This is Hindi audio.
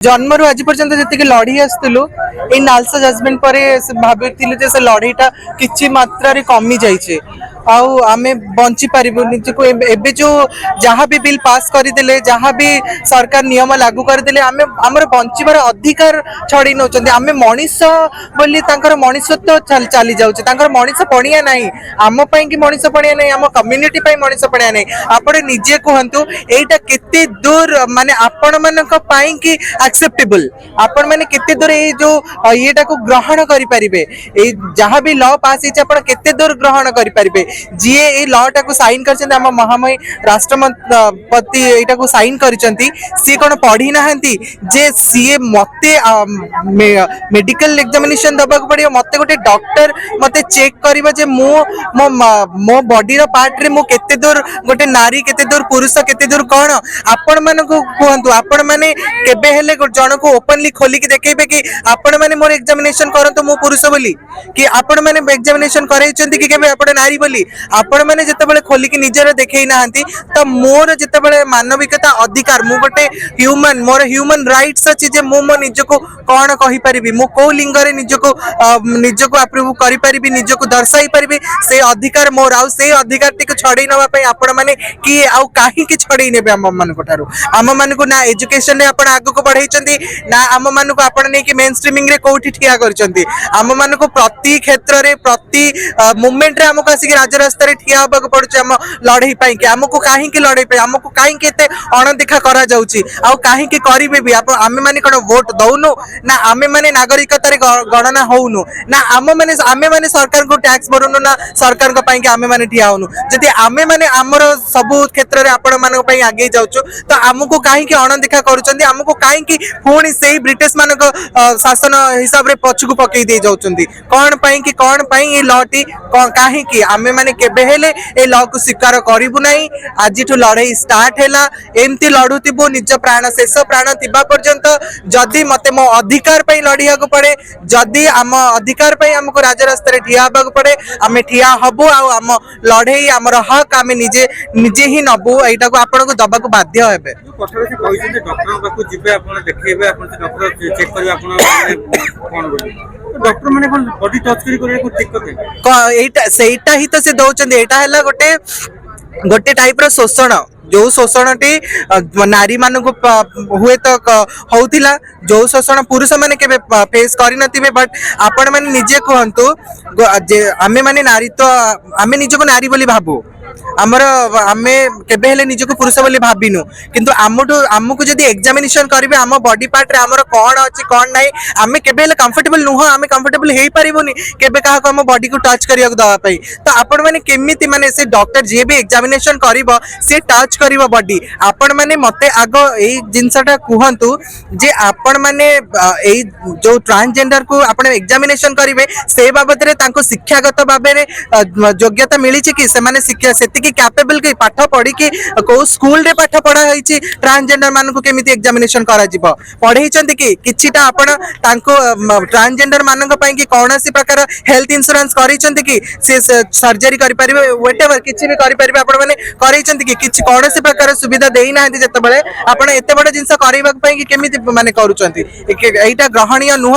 जन्मरू आज पर्यंत जी लड़ी आसलु नालसा जजमेंट पर भाभी से लड़ईटा कि मात्रा कमी जाइए आमे बंची पारिबु निजको एबे जो जहाँ भी बिल पास करदे जहाँ भी सरकार नियम लागू करदे आमे हमर बंचीबार अधिकार छड़ी नौचंदी आमे मनीष बोली तांकर मनीषत्व चली जाउचे तांकर मनीष पणिया नाही आम पई कि मनीष पणिया नाही आम कम्युनिटी पई मनीष पणिया नाही आपण निजे कहंतु एटा केते दूर माने आपण मानक पई कि एक्सेप्टेबल आपण माने केते दूर ए जो एटा को ग्रहण करि परिबे ए जहाँ भी लॉ पास हिचे आपण केते दूर ग्रहण करि परिबे जी ए लॉ टा को साइन करछन हम महामय राष्ट्रपति एटा को साइन करछंती सी कोन पढ़ी नाहंती जे सी मते मेडिकल एग्जामिनेशन दबाक पड़ियो मते गोटे डॉक्टर मते चेक करबा जे मो बॉडी रो पार्ट रे मो केते दूर गोटे नारी केते दूर पुरुष केते दूर कोन आपण मन को कहंतु आपण माने केबे हेले जण को ओपनली खोली के देखेबे कि आपण माने मोर एग्जामिनेशन करंतु मो पुरुष बोली कि आपण माने एग्जामिनेशन करैछंती कि केबे आपण नारी बोली आपण माने जतबेले खोली कि निजर देखै नाहंती त मोर जतबेले मानविकता अधिकार मु गोटे ह्यूमन मोर ह्यूमन राइट्स अछि जे मु मो निजको कोन कहि परिबि मु को लिंग रे निजको अप्रूव करि परिबि निजको दर्शाई परिबि से अधिकार मोर आ से अधिकार टिक छडै नवा पई आपण माने कि आ काहे कि छडै नेबे हम मन को थारु हम मन को ना एजुकेशन रे आपण आगु को बढ़ाई ना आम मान को आपण नहीं कि मेन स्ट्रीमिंग रे कोठी ठिया करछंती आम मान को प्रति क्षेत्र रे प्रति मूवमेंट रे हमको आसिक राज रास्ता रे ठिया होबा को पड़छ हम लड़ई पाई कि हमको काहे कि लड़ई पाई हमको काहे कि एते अणदेखा करा जाउची आ काहे कि करिवे भी आमे माने कोन वोट दउनु ना आमे माने नागरिकता रे गणना होउनु ना आमे माने सरकार को टैक्स भरुनु ना सरकार को पाई कि आमे माने ठिया होनु जदि आमे माने हमर सब क्षेत्र रे आपण मान पई आगे जाउछु तो हमको काहे कि अणदेखा करूचंती हमको काहे कि पुणी से ब्रिटिश मान शासन हिसाब रे पछकु पकई दे जाउचंती कोन पई कि कोन पई ए लॉ टी काहे कि आमे माने केबे हेले ए लॉ को स्वीकार करिबु नाही आजिठु लड़ाई स्टार्ट हैला एमती लड़ुतिबु निज प्राण शेष प्राण तिबा पर्यंत जदि मते मो अधिकार पई लड़िया को पड़े जदि आम अधिकार पई हमको राज रास्ता रे ठिया होबा को पड़े आमे ठिया हबु आ आम लड़ाई हमर हक आमे निजे निजे ही नबु एटा को आपण को दबा को बाध्य हेबे पठरे से कहि जे डॉक्टर बाकू जिबे आपण देखेबे आपण से डॉक्टर चेक करबे आपण कोन बोली डॉक्टर माने कोन बॉडी टच करी को ठीक करते एटा सेटा ही तो से दउचंदी एटा हला गोटे गोटे टाइप रो शोषण जो शोषण टी नारी मान को हुए तो होउथिला जो शोषण पुरुष माने के फेस करि नथिबे बट आपण माने निजे कहंतु आमे माने नारी तो आमे निजे को नारी बोली भाबू आमर आमे केबे हेले निजको पुरुष बोली भाबिनु किंतु आमको जदि एग्जामिनेशन करिवे आम बॉडी पार्ट रे हमर कोन अछि कोन नै आमे केबे हेले कंफर्टेबल नुह आमे कंफर्टेबल हेई परिबोनी केबे काहा को हम बॉडी को टच करिया दवा पई तो आपण माने केमिति माने से डॉक्टर जे भी एग्जामिनेशन करिवो से टच करिवो बॉडी आपण माने मते आगो एई जिंसटा कुहंतु जे आपण माने एई जो ट्रांसजेंडर को आपण एग्जामिनेशन करिवे से बाबत रे तांको शिक्षागत बाबे रे योग्यता मिली छि कि से माने शिक्षा सेतिकी कैपेबल के पाठ पढ़ी कि को स्कूल रे पाठ पढ़ा होईची ट्रांसजेंडर मान को केमिति एग्जामिनेशन करा जिवो पढ़ेइचंती कि किछिटा आपण तांको ट्रांसजेंडर मान को पई कि कोनोसी प्रकार हेल्थ इंश्योरेंस करिचंती कि से सर्जरी करि परिबे व्हाटएवर किछि भी करि परिबे आपण माने करिचंती कि किछि कोनोसी प्रकार सुविधा देई नाहंती जते बेले आपण एते बड जिंस करबा पई कि केमिति माने करूचंती एटा ग्रहणीय नुह